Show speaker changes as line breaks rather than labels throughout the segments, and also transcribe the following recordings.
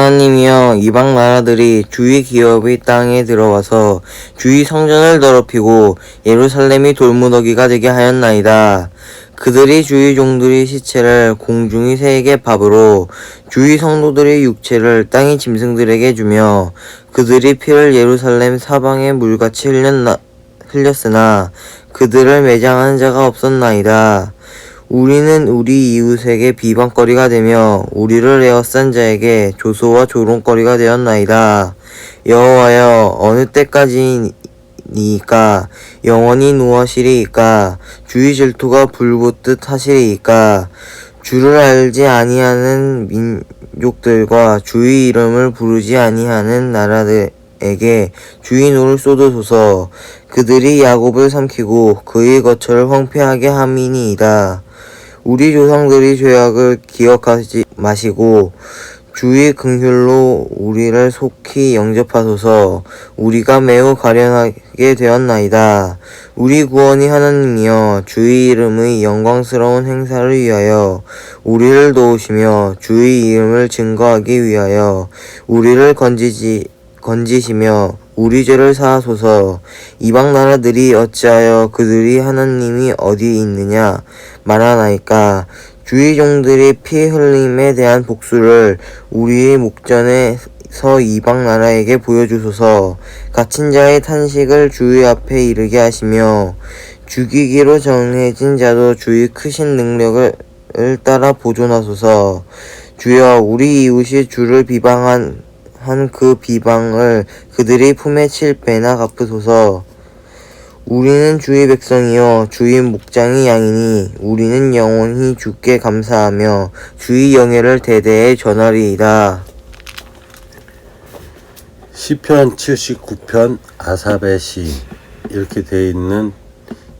하나님이여, 이방 나라들이 주의 기업의 땅에 들어와서 주의 성전을 더럽히고 예루살렘이 돌무더기가 되게 하였나이다. 그들이 주의 종들의 시체를 공중의 새에게 밥으로, 주의 성도들의 육체를 땅의 짐승들에게 주며, 그들이 피를 예루살렘 사방에 물같이 흘렸으나 그들을 매장하는 자가 없었나이다. 우리는 우리 이웃에게 비방거리가 되며 우리를 에워싼 자에게 조소와 조롱거리가 되었나이다. 여호와여, 어느 때까지니까 영원히 노하시리이까? 주의 질투가 불붙듯 하시리이까? 주를 알지 아니하는 민족들과 주의 이름을 부르지 아니하는 나라들에게 주의 노를 쏟으소서. 그들이 야곱을 삼키고 그의 거처를 황폐하게 함이니이다. 우리 조상들의 죄악을 기억하지 마시고 주의 긍휼로 우리를 속히 영접하소서. 우리가 매우 가련하게 되었나이다. 우리 구원이 하나님이여, 주의 이름의 영광스러운 행사를 위하여 우리를 도우시며 주의 이름을 증거하기 위하여 우리를 건지시며 우리 죄를 사하소서. 이방 나라들이 어찌하여 그들이 하나님이 어디 있느냐 말하나이까? 주의 종들의 피 흘림에 대한 복수를 우리의 목전에서 이방 나라에게 보여주소서. 갇힌 자의 탄식을 주의 앞에 이르게 하시며 죽이기로 정해진 자도 주의 크신 능력을 따라 보존하소서. 주여, 우리 이웃이 주를 비방한 그 비방을 그들의 품에 칠 배나 갚으소서. 우리는 주의 백성이요 주의 목장의 양이니 우리는 영원히 주께 감사하며 주의 영예를 대대에 전하리이다.
시편 79편 아삽의 시, 이렇게 되어 있는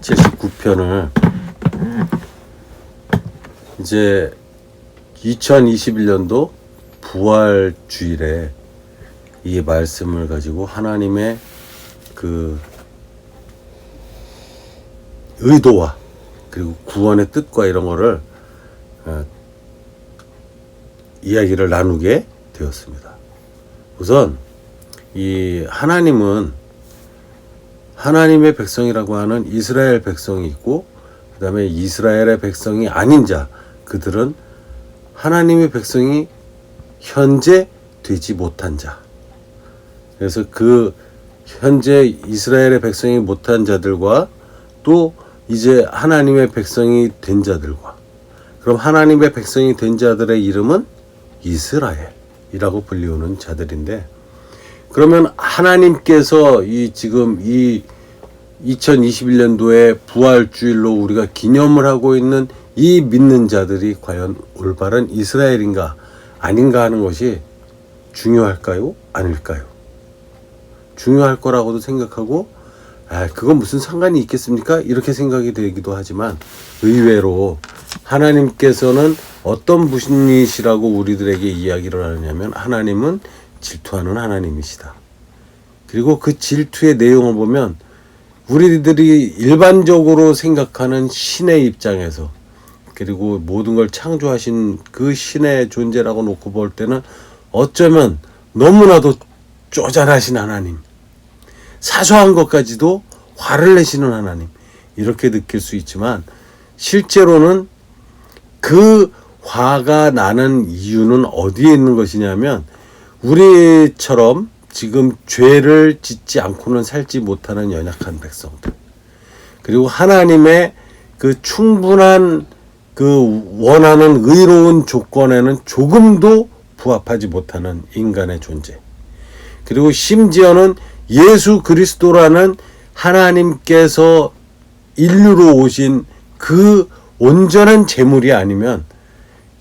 79편을 이제 2021년도 부활주일에 이 말씀을 가지고 하나님의 그 의도와 그리고 구원의 뜻과 이런 거를 이야기를 나누게 되었습니다. 우선 이 하나님은 하나님의 백성이라고 하는 이스라엘 백성이 있고, 그 다음에 이스라엘의 백성이 아닌 자, 그들은 하나님의 백성이 현재 되지 못한 자. 그래서 그 현재 이스라엘의 백성이 못한 자들과 또 이제 하나님의 백성이 된 자들과, 그럼 하나님의 백성이 된 자들의 이름은 이스라엘이라고 불리우는 자들인데, 그러면 하나님께서 지금 2021년도에 부활주일로 우리가 기념을 하고 있는 이 믿는 자들이 과연 올바른 이스라엘인가 아닌가 하는 것이 중요할까요? 아닐까요? 중요할 거라고도 생각하고, 그건 무슨 상관이 있겠습니까? 이렇게 생각이 되기도 하지만, 의외로 하나님께서는 어떤 분이시라고 우리들에게 이야기를 하느냐면, 하나님은 질투하는 하나님이시다. 그리고 그 질투의 내용을 보면 우리들이 일반적으로 생각하는 신의 입장에서, 그리고 모든 걸 창조하신 그 신의 존재라고 놓고 볼 때는 어쩌면 너무나도 쪼잔하신 하나님, 사소한 것까지도 화를 내시는 하나님, 이렇게 느낄 수 있지만, 실제로는 그 화가 나는 이유는 어디에 있는 것이냐면, 우리처럼 지금 죄를 짓지 않고는 살지 못하는 연약한 백성들, 그리고 하나님의 그 충분한 그 원하는 의로운 조건에는 조금도 부합하지 못하는 인간의 존재, 그리고 심지어는 예수 그리스도라는 하나님께서 인류로 오신 그 온전한 제물이 아니면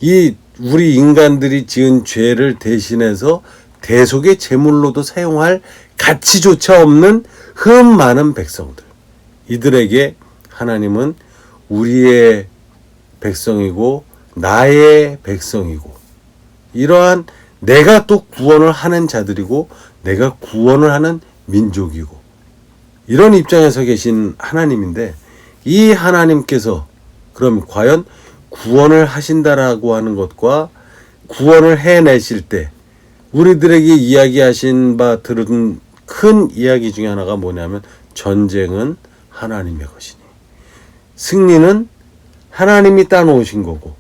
이 우리 인간들이 지은 죄를 대신해서 대속의 제물로도 사용할 가치조차 없는 흠 많은 백성들, 이들에게 하나님은 우리의 백성이고 나의 백성이고, 이러한 내가 또 구원을 하는 자들이고 내가 구원을 하는 민족이고, 이런 입장에서 계신 하나님인데, 이 하나님께서 그럼 과연 구원을 하신다라고 하는 것과 구원을 해내실 때 우리들에게 이야기하신 바 들은 큰 이야기 중에 하나가 뭐냐면 전쟁은 하나님의 것이니 승리는 하나님이 따놓으신 거고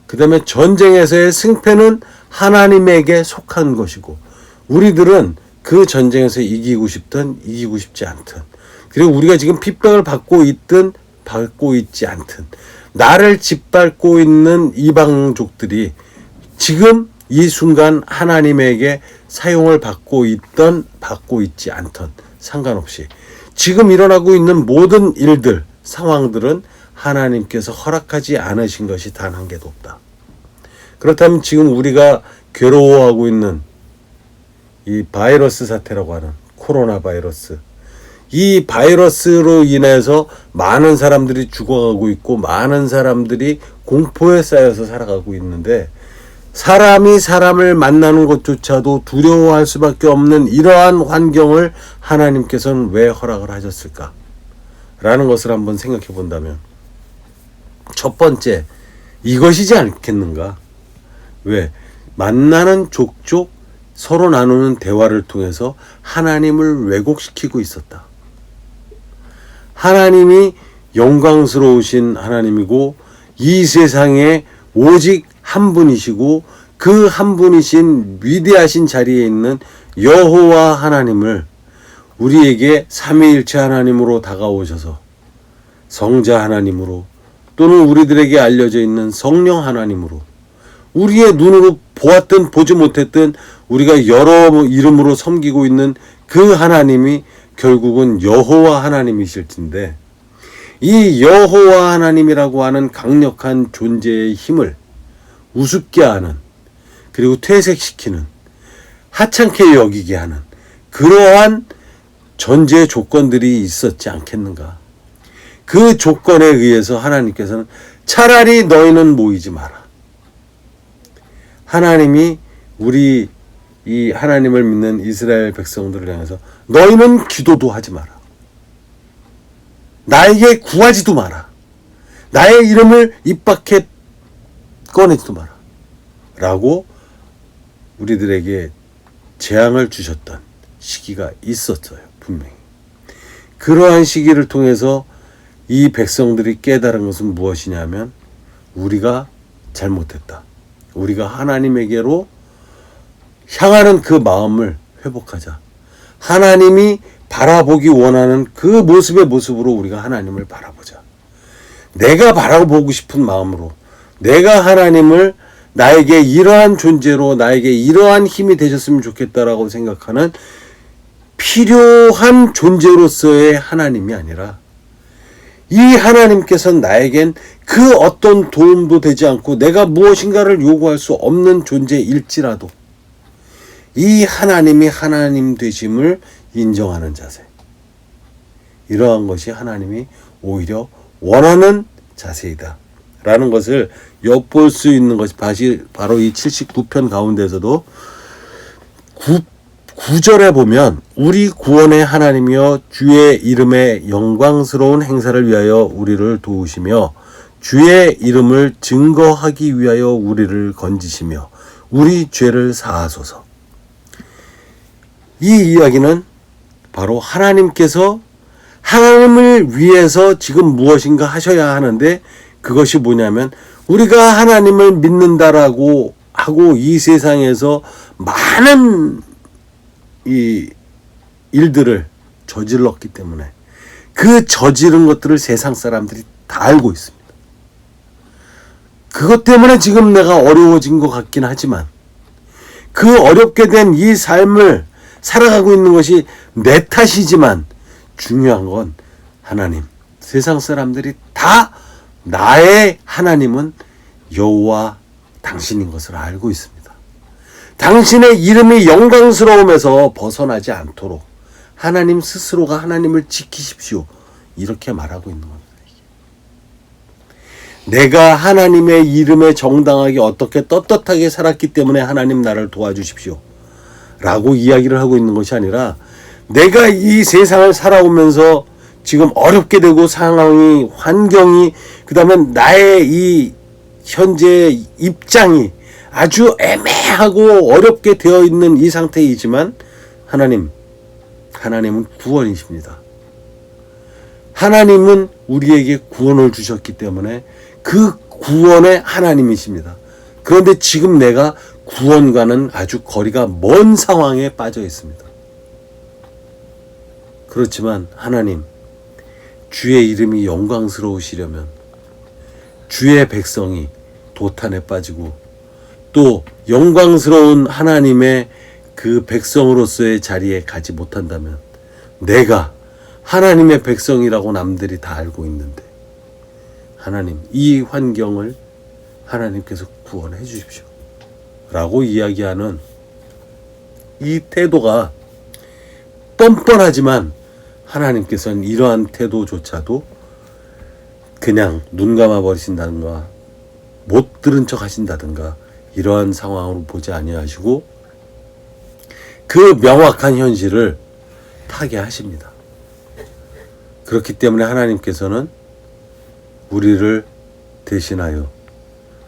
그 다음에 전쟁에서의 승패는 하나님에게 속한 것이고 우리들은 그 전쟁에서 이기고 싶든 이기고 싶지 않든 그리고 우리가 지금 핍박을 받고 있든 받고 있지 않든 나를 짓밟고 있는 이방족들이 지금 이 순간 하나님에게 사용을 받고 있던 받고 있지 않던 상관없이 지금 일어나고 있는 모든 일들 상황들은 하나님께서 허락하지 않으신 것이 단 한 개도 없다. 그렇다면 지금 우리가 괴로워하고 있는 이 바이러스 사태라고 하는 코로나 바이러스 이 바이러스로 인해서 많은 사람들이 죽어가고 있고 많은 사람들이 공포에 쌓여서 살아가고 있는데 사람이 사람을 만나는 것조차도 두려워할 수밖에 없는 이러한 환경을 하나님께서는 왜 허락을 하셨을까? 라는 것을 한번 생각해 본다면 첫 번째 이것이지 않겠는가? 왜? 만나는 족족 서로 나누는 대화를 통해서 하나님을 왜곡시키고 있었다. 하나님이 영광스러우신 하나님이고 이 세상에 오직 한 분이시고 그 한 분이신 위대하신 자리에 있는 여호와 하나님을 우리에게 삼위일체 하나님으로 다가오셔서 성자 하나님으로 또는 우리들에게 알려져 있는 성령 하나님으로 우리의 눈으로 보았든 보지 못했든 우리가 여러 이름으로 섬기고 있는 그 하나님이 결국은 여호와 하나님이실 텐데 이 여호와 하나님이라고 하는 강력한 존재의 힘을 우습게 하는 그리고 퇴색시키는 하찮게 여기게 하는 그러한 전제 조건들이 있었지 않겠는가. 그 조건에 의해서 하나님께서는 차라리 너희는 모이지 마라. 하나님이 우리 이 하나님을 믿는 이스라엘 백성들을 향해서 너희는 기도도 하지 마라. 나에게 구하지도 마라. 나의 이름을 입 밖에 꺼내지도 마라. 라고 우리들에게 재앙을 주셨던 시기가 있었어요. 분명히. 그러한 시기를 통해서 이 백성들이 깨달은 것은 무엇이냐면 우리가 잘못했다. 우리가 하나님에게로 향하는 그 마음을 회복하자. 하나님이 바라보기 원하는 그 모습의 모습으로 우리가 하나님을 바라보자. 내가 바라보고 싶은 마음으로 내가 하나님을 나에게 이러한 존재로 나에게 이러한 힘이 되셨으면 좋겠다라고 생각하는 필요한 존재로서의 하나님이 아니라 이 하나님께서는 나에겐 그 어떤 도움도 되지 않고 내가 무엇인가를 요구할 수 없는 존재일지라도 이 하나님이 하나님 되심을 인정하는 자세. 이러한 것이 하나님이 오히려 원하는 자세이다. 라는 것을 엿볼 수 있는 것이 바로 이 79편 가운데서도 9절에 보면 우리 구원의 하나님이여 주의 이름의 영광스러운 행사를 위하여 우리를 도우시며 주의 이름을 증거하기 위하여 우리를 건지시며 우리 죄를 사하소서. 이 이야기는 바로 하나님께서 하나님을 위해서 지금 무엇인가 하셔야 하는데 그것이 뭐냐면 우리가 하나님을 믿는다라고 하고 이 세상에서 많은 이 일들을 저질렀기 때문에 그 저지른 것들을 세상 사람들이 다 알고 있습니다. 그것 때문에 지금 내가 어려워진 것 같긴 하지만 그 어렵게 된 이 삶을 살아가고 있는 것이 내 탓이지만 중요한 건 하나님, 세상 사람들이 다 나의 하나님은 여호와 당신인 것을 알고 있습니다. 당신의 이름이 영광스러움에서 벗어나지 않도록 하나님 스스로가 하나님을 지키십시오. 이렇게 말하고 있는 겁니다. 내가 하나님의 이름에 정당하게 어떻게 떳떳하게 살았기 때문에 하나님 나를 도와주십시오. 라고 이야기를 하고 있는 것이 아니라 내가 이 세상을 살아오면서 지금 어렵게 되고 상황이 환경이 그 다음에 나의 이 현재의 입장이 아주 애매하고 어렵게 되어 있는 이 상태이지만 하나님은 구원이십니다. 하나님은 우리에게 구원을 주셨기 때문에 그 구원의 하나님이십니다. 그런데 지금 내가 구원과는 아주 거리가 먼 상황에 빠져 있습니다. 그렇지만 하나님, 주의 이름이 영광스러우시려면 주의 백성이 도탄에 빠지고 또 영광스러운 하나님의 그 백성으로서의 자리에 가지 못한다면 내가 하나님의 백성이라고 남들이 다 알고 있는데 하나님, 이 환경을 하나님께서 구원해 주십시오 라고 이야기하는 이 태도가 뻔뻔하지만 하나님께서는 이러한 태도조차도 그냥 눈 감아 버리신다든가 못 들은 척 하신다든가 이러한 상황으로 보지 아니하시고 그 명확한 현실을 타개하십니다. 그렇기 때문에 하나님께서는 우리를 대신하여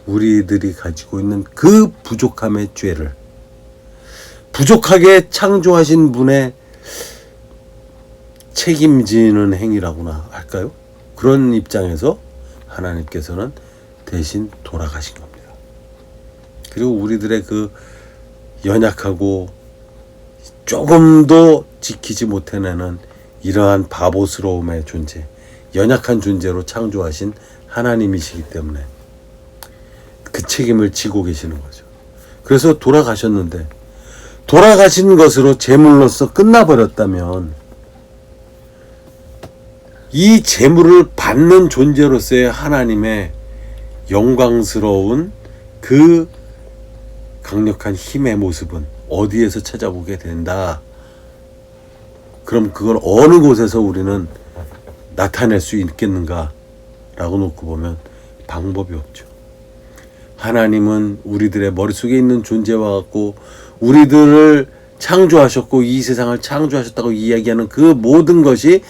우리들이 가지고 있는 그 부족함의 죄를 부족하게 창조하신 분의 책임지는 행위라고나 할까요? 그런 입장에서 하나님께서는 대신 돌아가신 겁니다. 그리고 우리들의 그 연약하고 조금도 지키지 못해내는 이러한 바보스러움의 존재, 연약한 존재로 창조하신 하나님이시기 때문에 그 책임을 지고 계시는 거죠. 그래서 돌아가셨는데 돌아가신 것으로 제물로서 끝나버렸다면 이 제물을 받는 존재로서의 하나님의 영광스러운 그 강력한 힘의 모습은 어디에서 찾아보게 된다. 그럼 그걸 어느 곳에서 우리는 나타낼 수 있겠는가 라고 놓고 보면 방법이 없죠. 하나님은 우리들의 머릿속에 있는 존재와 같고 우리들을 창조하셨고 이 세상을 창조하셨다고 이야기하는 그 모든 것이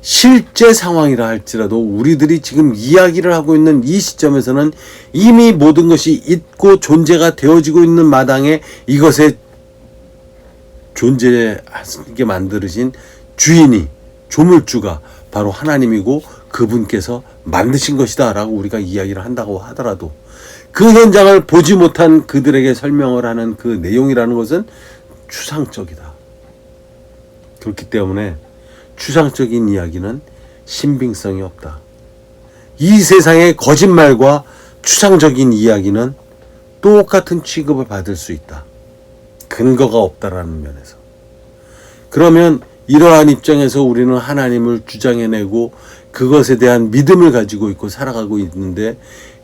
실제 상황이라 할지라도 우리들이 지금 이야기를 하고 있는 이 시점에서는 이미 모든 것이 있고 존재가 되어지고 있는 마당에 이것에 존재하게 만드신 주인이 조물주가 바로 하나님이고 그분께서 만드신 것이다 라고 우리가 이야기를 한다고 하더라도 그 현장을 보지 못한 그들에게 설명을 하는 그 내용이라는 것은 추상적이다. 그렇기 때문에 추상적인 이야기는 신빙성이 없다. 이 세상의 거짓말과 추상적인 이야기는 똑같은 취급을 받을 수 있다. 근거가 없다라는 면에서. 그러면 이러한 입장에서 우리는 하나님을 주장해내고 그것에 대한 믿음을 가지고 있고 살아가고 있는데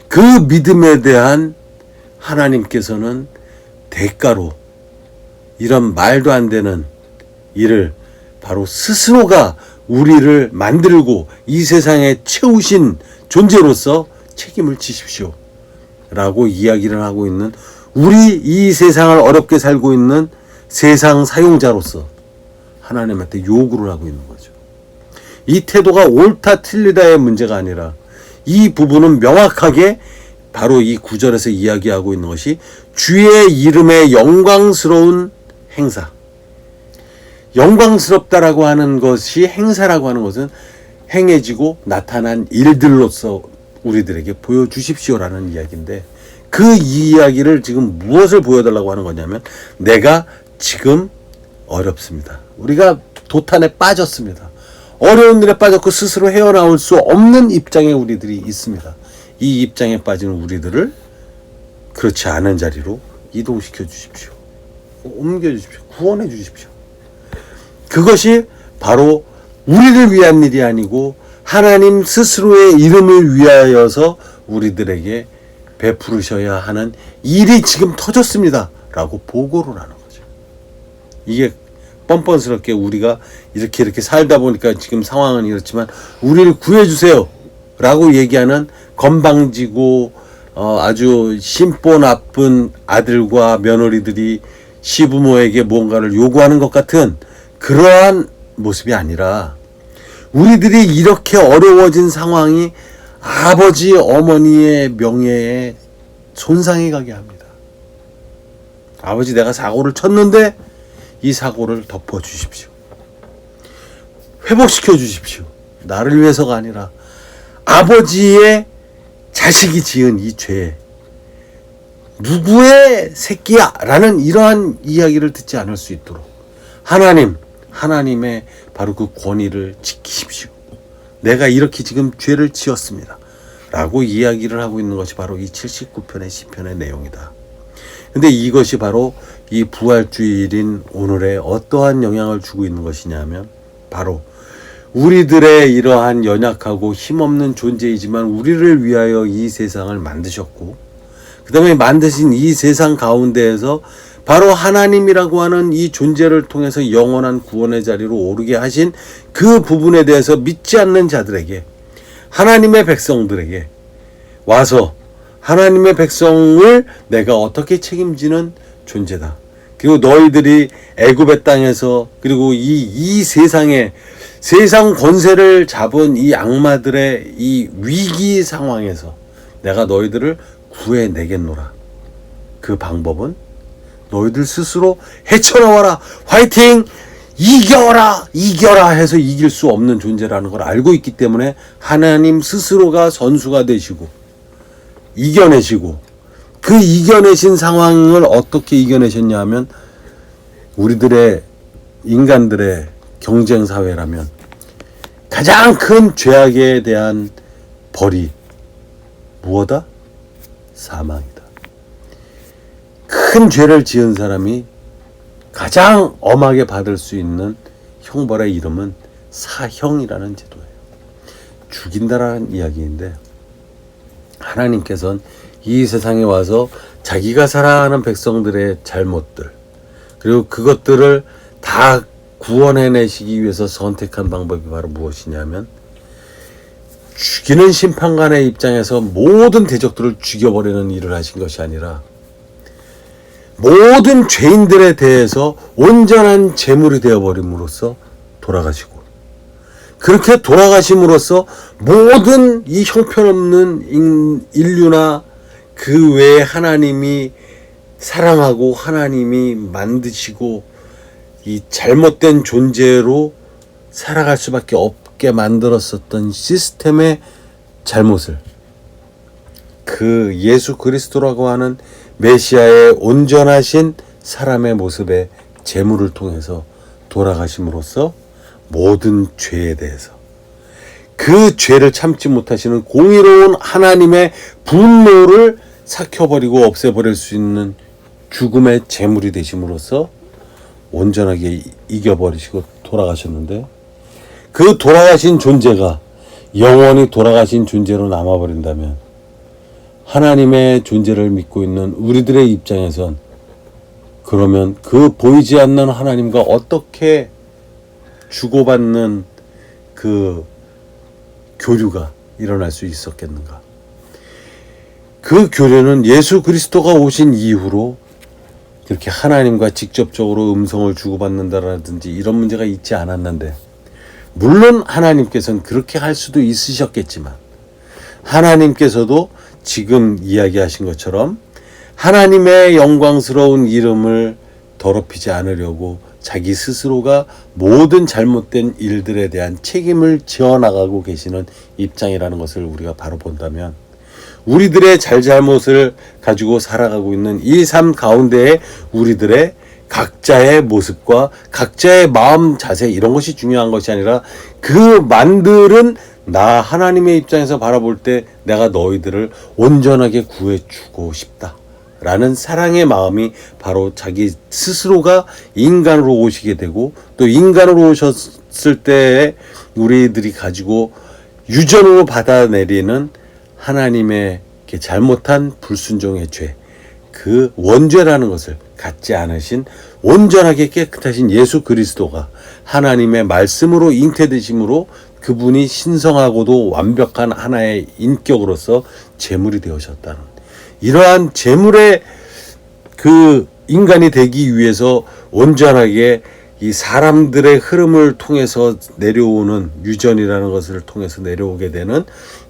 그 믿음에 대한 하나님께서는 대가로 이런 말도 안 되는 일을 바로 스스로가 우리를 만들고 이 세상에 채우신 존재로서 책임을 지십시오 라고 이야기를 하고 있는 우리 이 세상을 어렵게 살고 있는 세상 사용자로서 하나님한테 요구를 하고 있는 거죠. 이 태도가 옳다 틀리다의 문제가 아니라 이 부분은 명확하게 바로 이 구절에서 이야기하고 있는 것이 주의 이름의 영광스러운 행사. 영광스럽다라고 하는 것이 행사라고 하는 것은 행해지고 나타난 일들로서 우리들에게 보여주십시오라는 이야기인데 그 이야기를 지금 무엇을 보여달라고 하는 거냐면 내가 지금 어렵습니다. 우리가 도탄에 빠졌습니다. 어려운 일에 빠졌고 스스로 헤어나올 수 없는 입장에 우리들이 있습니다. 이 입장에 빠진 우리들을 그렇지 않은 자리로 이동시켜 주십시오. 옮겨 주십시오. 구원해 주십시오. 그것이 바로 우리를 위한 일이 아니고 하나님 스스로의 이름을 위하여서 우리들에게 베푸르셔야 하는 일이 지금 터졌습니다 라고 보고를 하는 거죠. 이게 뻔뻔스럽게 우리가 이렇게 살다 보니까 지금 상황은 이렇지만 우리를 구해주세요 라고 얘기하는 건방지고 아주 심보 나쁜 아들과 며느리들이 시부모에게 뭔가를 요구하는 것 같은 그러한 모습이 아니라 우리들이 이렇게 어려워진 상황이 아버지 어머니의 명예에 손상이 가게 합니다. 아버지, 내가 사고를 쳤는데 이 사고를 덮어주십시오. 회복시켜 주십시오. 나를 위해서가 아니라 아버지의 자식이 지은 이 죄에 누구의 새끼야 라는 이러한 이야기를 듣지 않을 수 있도록 하나님의 바로 그 권위를 지키십시오. 내가 이렇게 지금 죄를 지었습니다 라고 이야기를 하고 있는 것이 바로 이 79편의 시편의 내용이다. 근데 이것이 바로 이 부활주일인 오늘에 어떠한 영향을 주고 있는 것이냐면, 바로 우리들의 이러한 연약하고 힘없는 존재이지만 우리를 위하여 이 세상을 만드셨고, 그 다음에 만드신 이 세상 가운데에서 바로 하나님이라고 하는 이 존재를 통해서 영원한 구원의 자리로 오르게 하신 그 부분에 대해서 믿지 않는 자들에게, 하나님의 백성들에게 와서 하나님의 백성을 내가 어떻게 책임지는 존재다. 그리고 너희들이 애굽의 땅에서, 그리고 이 세상에 세상 권세를 잡은 이 악마들의 이 위기 상황에서 내가 너희들을 구해내겠노라. 그 방법은 너희들 스스로 헤쳐나와라, 화이팅, 이겨라 해서 이길 수 없는 존재라는 걸 알고 있기 때문에 하나님 스스로가 선수가 되시고 이겨내시고, 그 이겨내신 상황을 어떻게 이겨내셨냐 하면, 우리들의 인간들의 경쟁 사회라면 가장 큰 죄악에 대한 벌이 무엇이다? 사망이다. 큰 죄를 지은 사람이 가장 엄하게 받을 수 있는 형벌의 이름은 사형이라는 제도예요. 죽인다라는 이야기인데, 하나님께서는 이 세상에 와서 자기가 사랑하는 백성들의 잘못들, 그리고 그것들을 다 구원해내시기 위해서 선택한 방법이 바로 무엇이냐면, 죽이는 심판관의 입장에서 모든 대적들을 죽여버리는 일을 하신 것이 아니라 모든 죄인들에 대해서 온전한 제물이 되어버림으로써 돌아가시고, 그렇게 돌아가심으로써 모든 이 형편없는 인류나 그 외에 하나님이 사랑하고 하나님이 만드시고 이 잘못된 존재로 살아갈 수밖에 없게 만들었었던 시스템의 잘못을 그 예수 그리스도라고 하는 메시아의 온전하신 사람의 모습의 제물을 통해서 돌아가심으로써 모든 죄에 대해서, 그 죄를 참지 못하시는 공의로운 하나님의 분노를 삭혀버리고 없애버릴 수 있는 죽음의 제물이 되심으로써 온전하게 이겨버리시고 돌아가셨는데, 그 돌아가신 존재가 영원히 돌아가신 존재로 남아버린다면 하나님의 존재를 믿고 있는 우리들의 입장에선 그러면 그 보이지 않는 하나님과 어떻게 주고받는 그 교류가 일어날 수 있었겠는가? 그 교류는 예수 그리스도가 오신 이후로 그렇게 하나님과 직접적으로 음성을 주고받는다라든지 이런 문제가 있지 않았는데, 물론 하나님께서는 그렇게 할 수도 있으셨겠지만, 하나님께서도 지금 이야기하신 것처럼 하나님의 영광스러운 이름을 더럽히지 않으려고 자기 스스로가 모든 잘못된 일들에 대한 책임을 지어나가고 계시는 입장이라는 것을 우리가 바로 본다면, 우리들의 잘잘못을 가지고 살아가고 있는 이 삶 가운데에 우리들의 각자의 모습과 각자의 마음 자세, 이런 것이 중요한 것이 아니라 그 만들은 나 하나님의 입장에서 바라볼 때 내가 너희들을 온전하게 구해주고 싶다 라는 사랑의 마음이 바로 자기 스스로가 인간으로 오시게 되고, 또 인간으로 오셨을 때 우리들이 가지고 유전으로 받아내리는 하나님의 잘못한 불순종의 죄, 그 원죄라는 것을 갖지 않으신 온전하게 깨끗하신 예수 그리스도가 하나님의 말씀으로 잉태되심으로 그분이 신성하고도 완벽한 하나의 인격으로서 제물이 되어졌다는, 이러한 제물의 그 인간이 되기 위해서 온전하게 이 사람들의 흐름을 통해서 내려오는 유전이라는 것을 통해서 내려오게 되는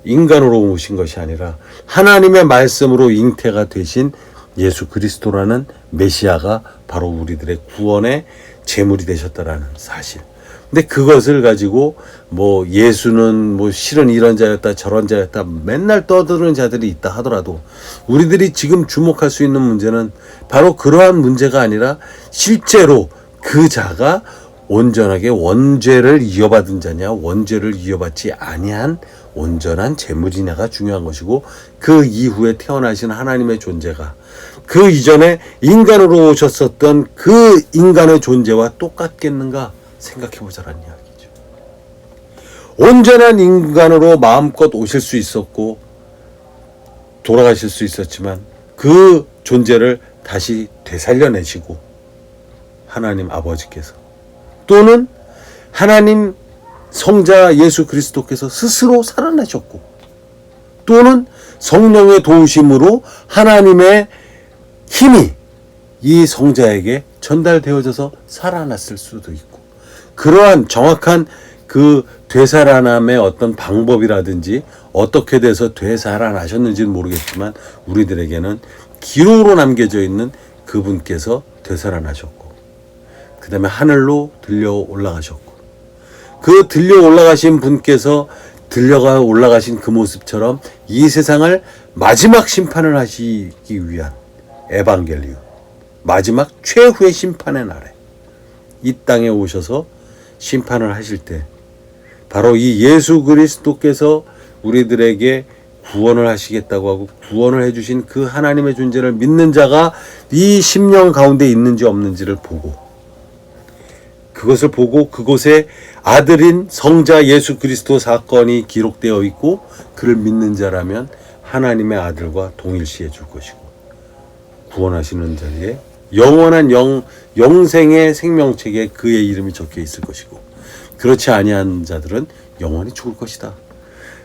인간으로 오신 것이 아니라 하나님의 말씀으로 잉태가 되신 예수 그리스도라는 메시아가 바로 우리들의 구원의 제물이 되셨다라는 사실. 근데 그것을 가지고 뭐 예수는 뭐 실은 이런 자였다 저런 자였다 맨날 떠드는 자들이 있다 하더라도 우리들이 지금 주목할 수 있는 문제는 바로 그러한 문제가 아니라 실제로 그 자가 온전하게 원죄를 이어받은 자냐 원죄를 이어받지 아니한 온전한 제물이냐가 중요한 것이고, 그 이후에 태어나신 하나님의 존재가 그 이전에 인간으로 오셨었던 그 인간의 존재와 똑같겠는가 생각해보자라는 이야기죠. 온전한 인간으로 마음껏 오실 수 있었고 돌아가실 수 있었지만 그 존재를 다시 되살려내시고 하나님 아버지께서, 또는 하나님 성자 예수 그리스도께서 스스로 살아나셨고, 또는 성령의 도우심으로 하나님의 힘이 이 성자에게 전달되어져서 살아났을 수도 있고, 그러한 정확한 그 되살아남의 어떤 방법이라든지 어떻게 돼서 되살아나셨는지는 모르겠지만 우리들에게는 기록으로 남겨져 있는 그분께서 되살아나셨고, 그 다음에 하늘로 들려 올라가셨고, 그 들려 올라가신 분께서 들려가 올라가신 그 모습처럼 이 세상을 마지막 심판을 하시기 위한 에반겔리온, 마지막 최후의 심판의 날에 이 땅에 오셔서 심판을 하실 때 바로 이 예수 그리스도께서 우리들에게 구원을 하시겠다고 하고 구원을 해주신 그 하나님의 존재를 믿는 자가 이 심령 가운데 있는지 없는지를 보고, 그것을 보고 그곳에 아들인 성자 예수 그리스도 사건이 기록되어 있고 그를 믿는 자라면 하나님의 아들과 동일시해 줄 것이고, 구원하시는 자리에 영원한 영생의 생명책에 그의 이름이 적혀 있을 것이고, 그렇지 아니한 자들은 영원히 죽을 것이다.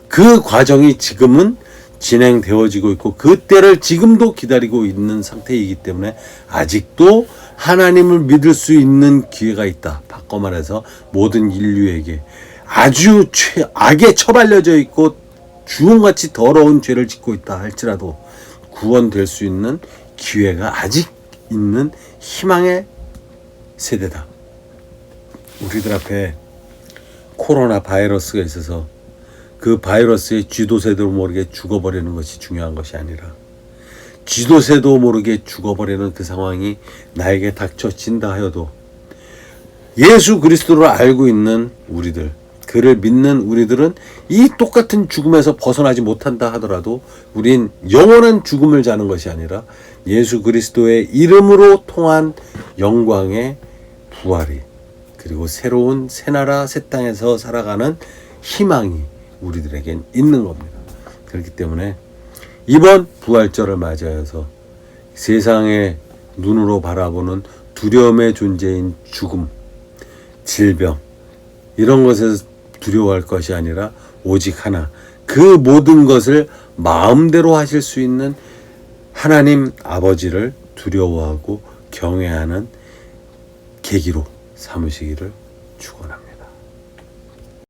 그 과정이 지금은 진행되어지고 있고 그 때를 지금도 기다리고 있는 상태이기 때문에 아직도 하나님을 믿을 수 있는 기회가 있다. 바꿔 말해서 모든 인류에게 아주 악에 처발려져 있고 주홍같이 더러운 죄를 짓고 있다 할지라도 구원될 수 있는 기회가 아직 있는 희망의 세대다. 우리들 앞에 코로나 바이러스가 있어서 그 바이러스의 쥐도새도 모르게 죽어버리는 것이 중요한 것이 아니라, 쥐도새도 모르게 죽어버리는 그 상황이 나에게 닥쳐진다 하여도 예수 그리스도를 알고 있는 우리들, 그를 믿는 우리들은 이 똑같은 죽음에서 벗어나지 못한다 하더라도 우린 영원한 죽음을 자는 것이 아니라 예수 그리스도의 이름으로 통한 영광의 부활이, 그리고 새로운 새나라 새 땅에서 살아가는 희망이 우리들에겐 있는 겁니다. 그렇기 때문에 이번 부활절을 맞이하여서 세상의 눈으로 바라보는 두려움의 존재인 죽음, 질병, 이런 것에서 두려워할 것이 아니라 오직 하나, 그 모든 것을 마음대로 하실 수 있는 하나님 아버지를 두려워하고 경외하는 계기로 삼으시기를 축원합니다.